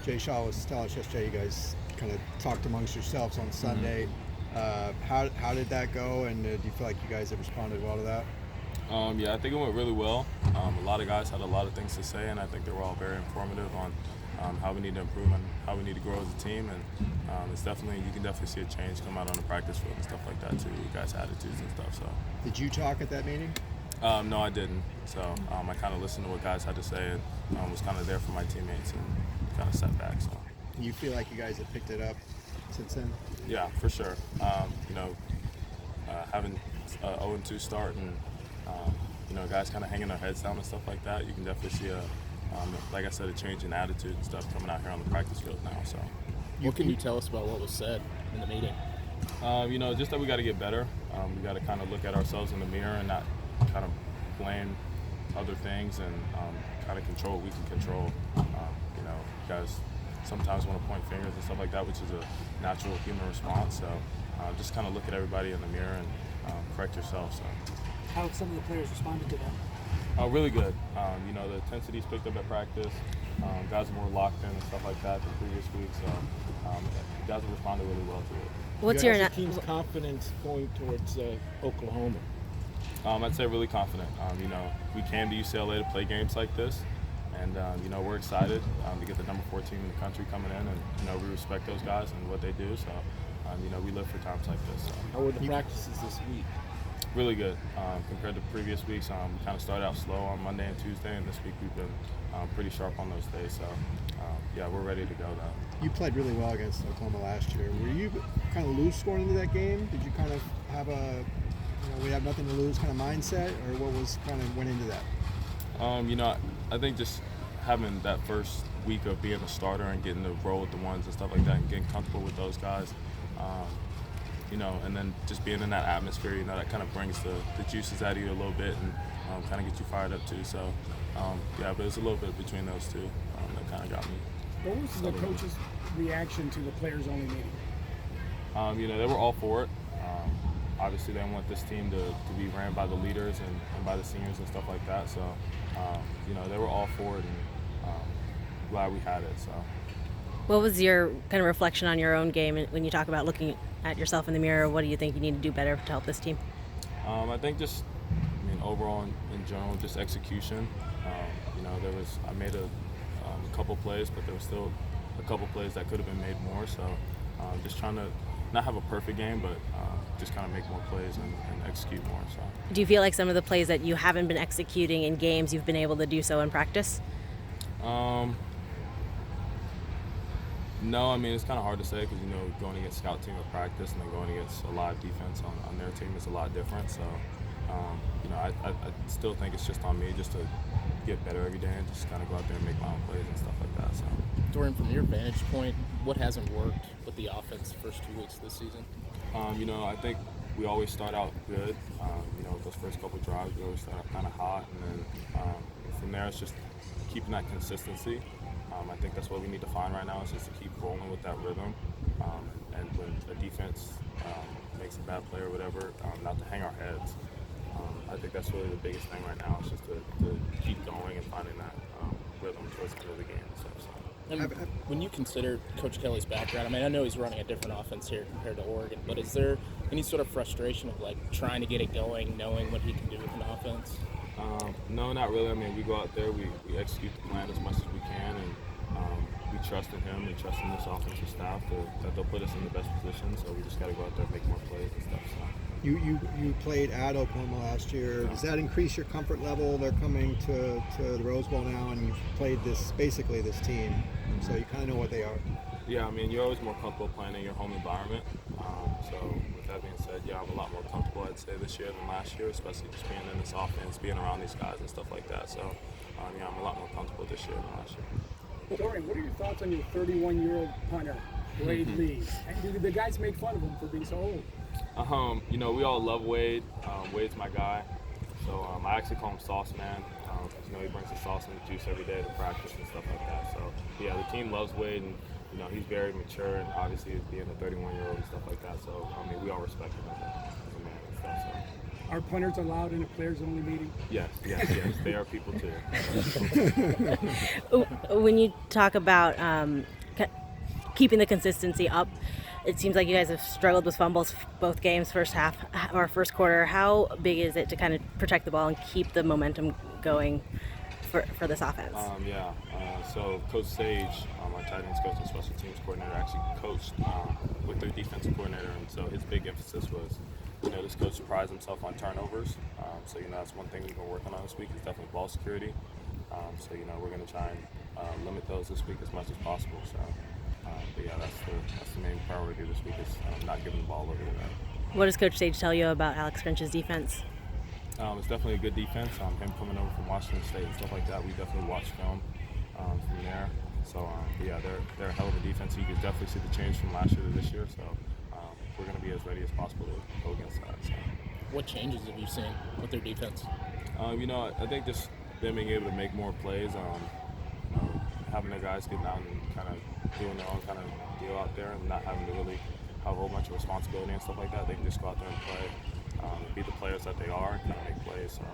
Jay Shaw was telling us yesterday you guys kind of talked amongst yourselves on Sunday. How did that go, and do you feel like you guys have responded well to that? Yeah, I think it went really well. A lot of guys had a lot of things to say, and I think they were all very informative on how we need to improve and how we need to grow as a team. And you can definitely see a change come out on the practice field and stuff like that too. You guys' attitudes and stuff. So. Did you talk at that meeting? No, I didn't. So I kind of listened to what guys had to say and was kind of there for my teammates and kind of sat back. So. You feel like you guys have picked it up since then? Yeah, for sure. Having an 0-2 start and guys kind of hanging their heads down and stuff like that, you can definitely see like I said, a change in attitude and stuff coming out here on the practice field now. So. What can you tell us about what was said in the meeting? Just that we got to get better. We got to kind of look at ourselves in the mirror and not kind of blame other things and kind of control what we can control. Guys sometimes want to point fingers and stuff like that, which is a natural human response. So just kind of look at everybody in the mirror and correct yourself. So. How have some of the players responded to that? Really good. The intensity's picked up at practice. Guys are more locked in and stuff like that than previous weeks. So guys have responded really well to it. What's your team's confidence going towards Oklahoma? I'd say really confident. We came to UCLA to play games like this, and we're excited to get the number 4 team in the country coming in, and we respect those guys and what they do. So we live for times like this. So. How were the practices this week? Really good compared to previous weeks. We kind of started out slow on Monday and Tuesday, and this week we've been pretty sharp on those days. So we're ready to go now. You played really well against Oklahoma last year. Were you kind of loose going into that game? Did you kind of have we have nothing to lose kind of mindset, or what was kind of went into that? I think just having that first week of being a starter and getting to roll with the ones and stuff like that and getting comfortable with those guys, and then just being in that atmosphere, that kind of brings the juices out of you a little bit and kind of gets you fired up too. So, but it's a little bit between those two that kind of got me. What was the coach's reaction to the players-only meeting? They were all for it. Obviously, they want this team to be ran by the leaders and by the seniors and stuff like that. So, they were all for it, and glad we had it. So. What was your kind of reflection on your own game when you talk about looking at yourself in the mirror? What do you think you need to do better to help this team? I think overall in general, just execution. I made a couple plays, but there was still a couple plays that could have been made more. So just trying to not have a perfect game, but just kind of make more plays and execute more. So. Do you feel like some of the plays that you haven't been executing in games, you've been able to do so in practice? No, it's kind of hard to say because, going against scout team at practice and then going against a live defense on their team is a lot different. So, I still think it's just on me just to get better every day and just kind of go out there and make my own plays and stuff like that. So. Dorian, from your vantage point, what hasn't worked with the offense the first 2 weeks of this season? I think we always start out good. With those first couple drives, we always start out kind of hot. And then from there, it's just keeping that consistency. I think that's what we need to find right now is just to keep rolling with that rhythm. And when a defense makes a bad play or whatever, not to hang our heads. I think that's really the biggest thing right now is just to keep going and finding that rhythm towards the end of the game and stuff. So. And when you consider Coach Kelly's background, I know he's running a different offense here compared to Oregon, but is there any sort of frustration of trying to get it going, knowing what he can do with an offense? No, not really. We go out there, we execute the plan as much as we can, and we trust in him, we trust in this offensive staff that they'll put us in the best position, so we just got to go out there and make more plays and stuff. So. You played at Oklahoma last year. Does that increase your comfort level? They're coming to the Rose Bowl now, and you've played this team, so you kind of know what they are. Yeah, you're always more comfortable playing in your home environment. So with that being said, I'm a lot more comfortable, I'd say, this year than last year, especially just being in this offense, being around these guys and stuff like that. So I'm a lot more comfortable this year than last year. Dorian, what are your thoughts on your 31-year-old punter, Wade Lee? And do the guys make fun of him for being so old? We all love Wade. Wade's my guy. So I actually call him Sauce Man. He brings the sauce and the juice every day to practice and stuff like that. So yeah, the team loves Wade, and he's very mature, and obviously being a 31-year-old and stuff like that. So we all respect him as a man and stuff. So. Are punters allowed in a players-only meeting? Yes, they are people too. When you talk about keeping the consistency up. It seems like you guys have struggled with fumbles both games, first half or first quarter. How big is it to kind of protect the ball and keep the momentum going for this offense? So Coach Sage, our tight ends coach and special teams coordinator, actually coached with their defensive coordinator, and so his big emphasis was, this coach prides himself on turnovers. So that's one thing we've been working on this week is definitely ball security. So we're going to try and limit those this week as much as possible. So, but yeah, that's the main priority this week is not giving the ball over to them. What does Coach Sage tell you about Alex Grinch's defense? It's definitely a good defense. Him coming over from Washington State and stuff like that, we definitely watched film from there. So, yeah, they're a hell of a defense. You can definitely see the change from last year to this year. So, we're going to be as ready as possible to go against that. So. What changes have you seen with their defense? I think just them being able to make more plays, having their guys get down and kind of doing their own kind of deal out there and not having to really have a whole bunch of responsibility and stuff like that. They can just go out there and play, be the players that they are and kind of make plays. So.